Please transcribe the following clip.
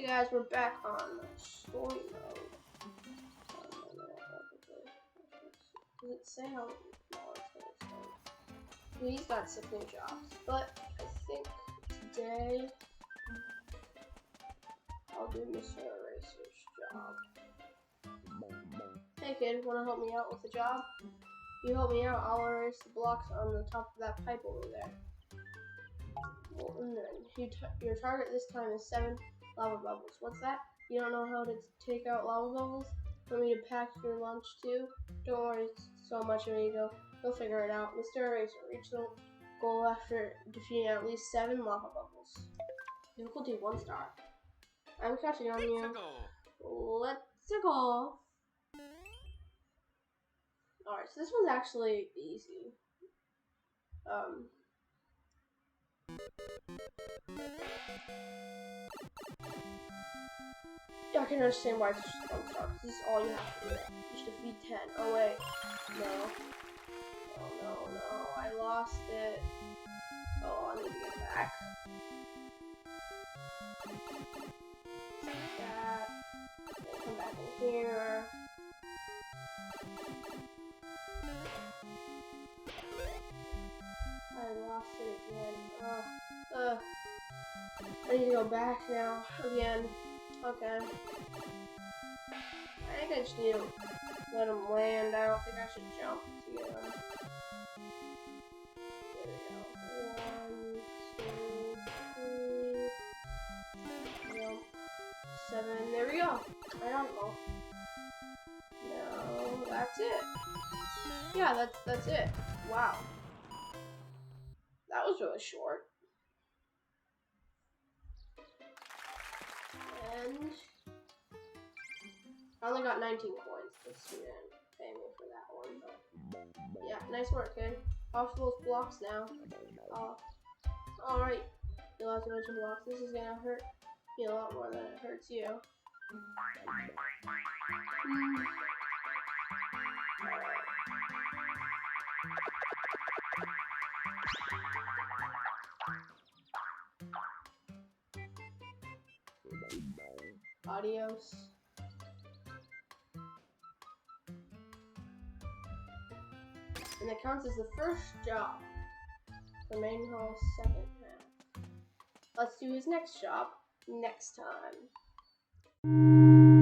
Hey guys, we're back on story mode. Does it say how long it's going to take? He's got 6 new jobs, but I think today I'll do Mr. Eraser's job. Hey kid, wanna help me out with the job? You help me out, I'll erase the blocks on the top of that pipe over there. Molten, your target this time is 7 lava bubbles. What's that? You don't know how to take out lava bubbles? Want me to pack your lunch too? Don't worry so much, amigo. You'll figure it out. Mr. Eraser, reach the goal after defeating at least 7 lava bubbles. Difficulty 1 star. I'm catching on you. Let's go. Alright, so this one's actually easy. Yeah, I can understand why it's just 1 star, because this is all you have to do. Just defeat 10. Oh wait. No. Oh no. I lost it. Oh, I need to get it back. Like that. Then come back in here. I lost it again. I need to go back now. Again. Okay. I think I just need to let him land. I don't think I should jump to get him. There we go. 1, 2, 3. Jump. 7. There we go. I don't know. No, that's it. Yeah, that's it. Wow. That was really short. And I only got 19 coins. This didn't pay me for that one, but yeah, nice work, kid. Off those blocks now. Alright. You lost a bunch of blocks. This is gonna hurt me a lot more than it hurts you. Adios. And that counts as the first job. The main hall, second half. Let's do his next job next time.